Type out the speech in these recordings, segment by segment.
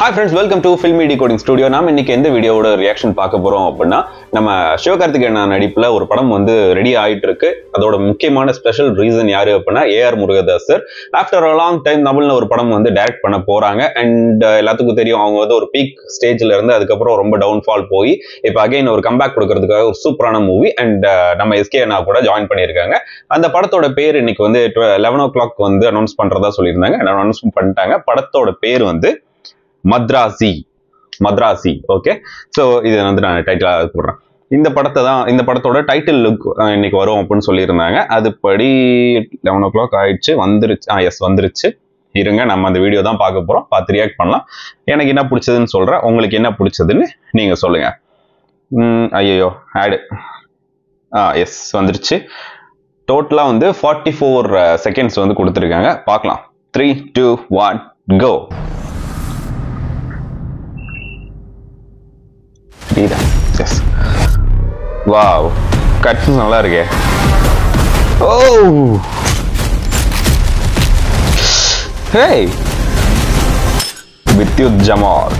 Hi friends, welcome to Filmy Decoding Studio. நாம இன்னைக்கு எந்த வீடியோவோட ரியாக்ஷன் பார்க்க போறோம் அப்படின்னா, நம்ம சிவகார்த்திகேயன் நடிப்புல ஒரு படம் வந்து ரெடி ஆயிட்டு இருக்கு. அதோட முக்கியமான ஸ்பெஷல் ரீசன் யாரு அப்படின்னா A R Murugadoss sir. After a long time தமிழ்ல ஒரு படம் வந்து டைரக்ட் பண்ண போறாங்க. அண்ட் எல்லாத்துக்கும் தெரியும், அவங்க வந்து ஒரு பீக் ஸ்டேஜ்ல இருந்து அதுக்கப்புறம் ரொம்ப டவுன்ஃபால் போய் இப்போ அகைன் ஒரு கம்பேக் கொடுக்கறதுக்காக ஒரு சூப்பரான மூவி. அண்ட் நம்ம எஸ்கே அண்ணா கூட ஜாயின் பண்ணியிருக்காங்க. அந்த படத்தோட பேர் இன்னைக்கு வந்து 11 o'clock வந்து அனௌன்ஸ் பண்றதா சொல்லியிருந்தாங்க. அனௌன்ஸ் பண்ணிட்டாங்க. படத்தோட பேர் வந்து மத்ராசி. ஓகே, ஸோ இது வந்து நான் டைட்டிலாக போடுறேன். இந்த படத்தோட டைட்டில் லுக் இன்னைக்கு வரும் அப்படின்னு சொல்லியிருந்தாங்க. அதுபடி 11 o'clock ஆயிடுச்சு, வந்துருச்சு. எஸ் வந்துருச்சு. இருங்க, நம்ம அந்த வீடியோ தான் பார்க்க போறோம். பார்த்து ரியாக்ட் பண்ணலாம். எனக்கு என்ன பிடிச்சதுன்னு சொல்றேன், உங்களுக்கு என்ன பிடிச்சதுன்னு நீங்க சொல்லுங்க. ஐயோ ஆடு. எஸ் வந்துருச்சு. டோட்டலா வந்து 44 செகண்ட்ஸ் வந்து கொடுத்துருக்காங்க. பார்க்கலாம். 3, 2, 1 கோ. Yes. Wow, cuts நல்லா இருக்கே. Oh, hey, Vidyut Jamal.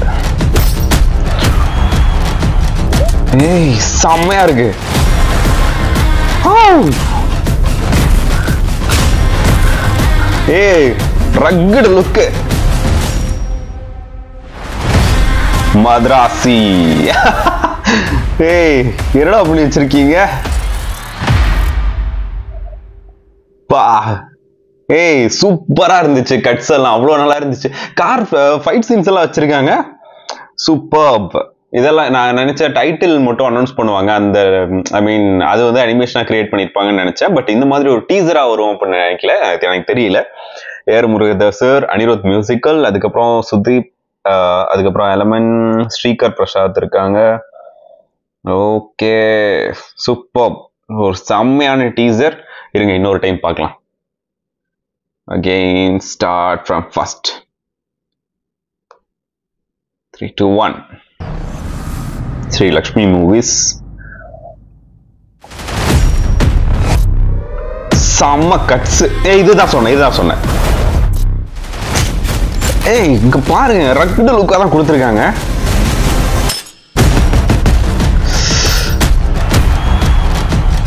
Hey, செம்மையா இருக்கு. Oh, hey, rugged look. Madrasi. ஏய், என்னடா பண்ணி வச்சிருக்கீங்க? பா, ஏய் சூப்பரா இருந்துச்சு. கட்ஸ் எல்லாம் அவ்வளவு நல்லா இருந்துச்சு. கார் ஃபைட் சீன்ஸ் எல்லாம் வச்சிருக்காங்க. சூப்பர்ப். இதெல்லாம் நான் நினைச்ச டைட்டில் மட்டும் அனௌன்ஸ் பண்ணுவாங்க. அந்த ஐ மீன் அது வந்து அனிமேஷனா கிரியேட் பண்ணிருப்பாங்கன்னு நினைச்சேன். பட் இந்த மாதிரி ஒரு டீசரா வரும் அப்படின்னு நினைக்கல. எனக்கு தெரியல. A R Murugadoss sir, Anirudh musical, அதுக்கப்புறம் சுதீப், அதுக்கப்புறம் எலமன், ஸ்ரீகர் பிரசாத் இருக்காங்க. Okay, super. ஒரு செம்மையான டீசர். இருங்க, இன்னொரு டைம் பார்க்கலாம். Again start from first. 3, 2, 1. Sri Lakshmi movies. செம்ம கட்ஸ். இதுதான் சொன்னேன். ஏய், இங்க பாருங்க, ரக்டு லுக்கா தான் கொடுத்துருக்காங்க.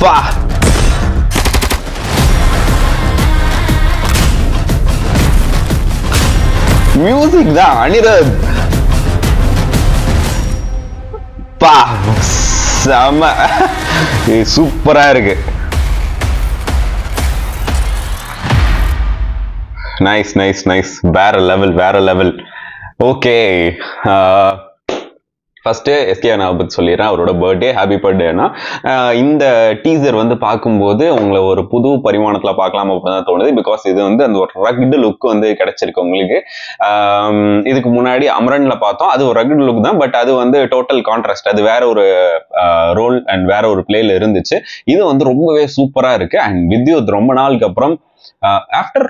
பா, மியூசிக் தான் அனிருத். பா, செம சூப்பரா இருக்கு. நைஸ். வேற லெவல். ஓகே, ஃபர்ஸ்ட் எஸ்கே அண்ணா பத்தி சொல்லிடுறேன். அவரோட பர்த்டே, ஹாப்பி பர்த்டேனா. இந்த டீசர் வந்து பார்க்கும்போது உங்களை ஒரு புது பரிமாணத்துல பார்க்கலாம் அப்படின்னு தான் தோணுது. பிகாஸ் இது வந்து அந்த ஒரு ரக்டு லுக் வந்து கிடைச்சிருக்கு உங்களுக்கு. இதுக்கு முன்னாடி அமரன்ல பார்த்தோம், அது ஒரு ரக்டு லுக் தான். பட் அது வந்து டோட்டல் கான்ட்ராஸ்ட். அது வேற ஒரு ரோல் அண்ட் வேற ஒரு பிளேல இருந்துச்சு. இது வந்து ரொம்பவே சூப்பரா இருக்கு. அண்ட் வித்யுத் ரொம்ப நாளுக்கு அப்புறம் ஆஃப்டர்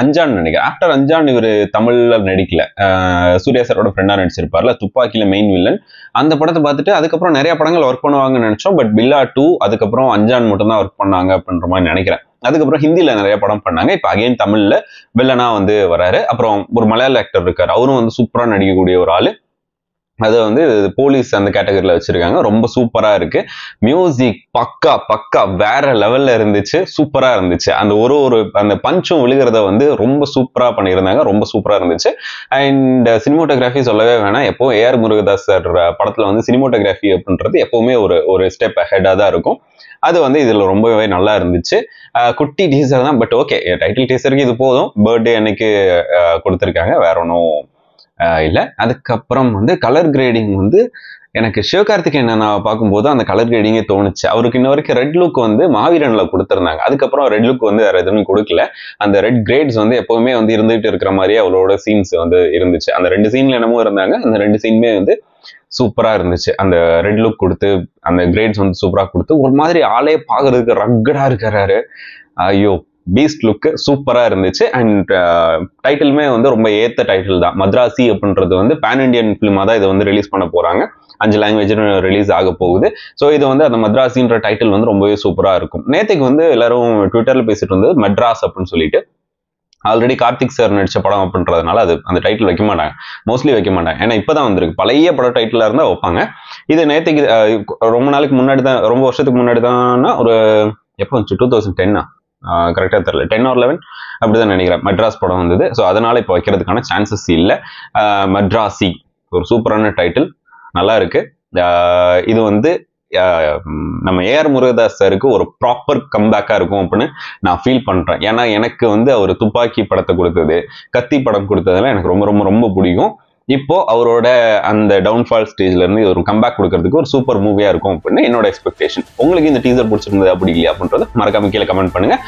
அஞ்சான் இவர் தமிழ்ல நடிக்கல. சூர்யா சாரோட ஃப்ரெண்டா நடிச்சிருப்பார்ல, துப்பாக்கியில மெயின் வில்லன். அந்த படத்தை பார்த்துட்டு அதுக்கப்புறம் நிறைய படங்கள் ஒர்க் பண்ணுவாங்கன்னு நினைச்சோம். பட் பில்லா 2, அதுக்கப்புறம் அஞ்சான் மட்டும் தான் ஒர்க் பண்ணாங்க அப்படின்ற மாதிரி நினைக்கிறேன். அதுக்கப்புறம் ஹிந்தியில நிறைய படம் பண்ணாங்க. இப்ப அகைன் தமிழ்ல வில்லனா வந்து வராரு. அப்புறம் ஒரு மலையாள ஆக்டர் இருக்காரு, அவரும் வந்து சூப்பரா நடிக்கக்கூடிய ஒரு ஆளு. அது வந்து போலீஸ் அந்த கேட்டகரியில வச்சிருக்காங்க. ரொம்ப சூப்பரா இருக்கு. மியூசிக் பக்கா வேற லெவல்ல இருந்துச்சு. சூப்பரா இருந்துச்சு. அந்த ஒரு அந்த பஞ்சும் விழுகிறத வந்து ரொம்ப சூப்பரா பண்ணியிருந்தாங்க. ரொம்ப சூப்பரா இருந்துச்சு. அண்ட் சினிமோட்டோகிராஃபி சொல்லவே வேணாம். எப்போ ஏஆர் முருகதாஸ் சார் படத்துல வந்து சினிமோட்டோகிராஃபி அப்படின்றது எப்பவுமே ஒரு ஸ்டெப் அஹெடா தான் இருக்கும். அது வந்து இதுல ரொம்பவே நல்லா இருந்துச்சு. குட்டி டீசர் தான், பட் ஓகே, டைட்டில் டீசருக்கு இது போதும். பர்த்டே அன்னைக்கு கொடுத்துருக்காங்க, வேற ஒன்றும் இல்ல. அதுக்கப்புறம் வந்து கலர் கிரேடிங் வந்து எனக்கு சிவகார்த்திகேயன் நான் பார்க்கும்போது அந்த கலர் கிரேடிங்கே தோணுச்சு. அவருக்கு இன்ன வரைக்கும் ரெட் லுக் வந்து மாவீரன்ல கொடுத்துருந்தாங்க. அதுக்கப்புறம் ரெட் லுக் வந்து வேற எதுவும் கொடுக்கல. அந்த ரெட் கிரேட்ஸ் வந்து எப்பவுமே வந்து இருந்துகிட்டு இருக்கிற மாதிரியே அவளோட சீன்ஸ் வந்து இருந்துச்சு. அந்த 2 சீன்ல என்னமோ இருந்தாங்க. அந்த 2 சீனுமே வந்து சூப்பரா இருந்துச்சு. அந்த ரெட் லுக் கொடுத்து அந்த கிரேட்ஸ் வந்து சூப்பரா கொடுத்து ஒரு மாதிரி ஆளே பாக்குறதுக்கு ரக்கடா இருக்கிறாரு. ஐயோ, பீஸ்ட் லுக் சூப்பரா இருந்துச்சு. அண்ட் டைட்டிலுமே வந்து ரொம்ப ஏத்த டைட்டில் தான். மத்ராசி அப்படின்றது வந்து பேன் இண்டியன் பிலிமா தான் இதை வந்து ரிலீஸ் பண்ண போறாங்க. 5 லாங்குவேஜ் ரிலீஸ் ஆக போகுது. ஸோ இது வந்து அந்த மத்ராசின்ற டைட்டில் வந்து ரொம்பவே சூப்பரா இருக்கும். நேற்றுக்கு வந்து எல்லாரும் ட்விட்டர்ல பேசிட்டு இருந்தது மெட்ராஸ் அப்படின்னு சொல்லிட்டு. ஆல்ரெடி கார்த்திக் சார் நடிச்ச படம் அப்படின்றதுனால அது அந்த டைட்டில் வைக்க மாட்டாங்க, மோஸ்ட்லி வைக்க மாட்டாங்க. ஏன்னா இப்பதான் வந்திருக்கு, பழைய படம் டைட்டிலா இருந்தா வைப்பாங்க. இது நேற்றுக்கு ரொம்ப நாளைக்கு முன்னாடி தான், ரொம்ப வருஷத்துக்கு முன்னாடி தான்னா ஒரு எப்போ வந்துச்சு, 2010 கரெக்டாக தெரியல, 10 or 11 அப்படிதான் நினைக்கிறேன். மெட்ராஸ் படம் வந்தது. ஸோ அதனால இப்போ வைக்கிறதுக்கான சான்சஸ் இல்லை. மெட்ராசி ஒரு சூப்பரான டைட்டில், நல்லா இருக்கு. இது வந்து நம்ம ஏஆர் முருகதாஸ் சாருக்கு ஒரு ப்ராப்பர் கம்பேக்கா இருக்கும் அப்படின்னு நான் ஃபீல் பண்றேன். ஏன்னா எனக்கு வந்து அவர் துப்பாக்கி படத்தை கொடுத்தது, கத்தி படம் கொடுத்ததெல்லாம் எனக்கு ரொம்ப ரொம்ப ரொம்ப பிடிக்கும். இப்போ அவரோட அந்த டவுன்ஃபால் ஸ்டேஜ்ல இருந்து ஒரு கம்பேக் கொடுக்கறதுக்கு ஒரு சூப்பர் மூவியா இருக்கும் அப்படின்னு என்னோட எக்ஸ்பெக்டேஷன். உங்களுக்கு இந்த டீசர் பிடிச்சிருந்தது அப்படி இல்லையா அப்படின்றத மறக்காம கீழே கமெண்ட் பண்ணுங்க.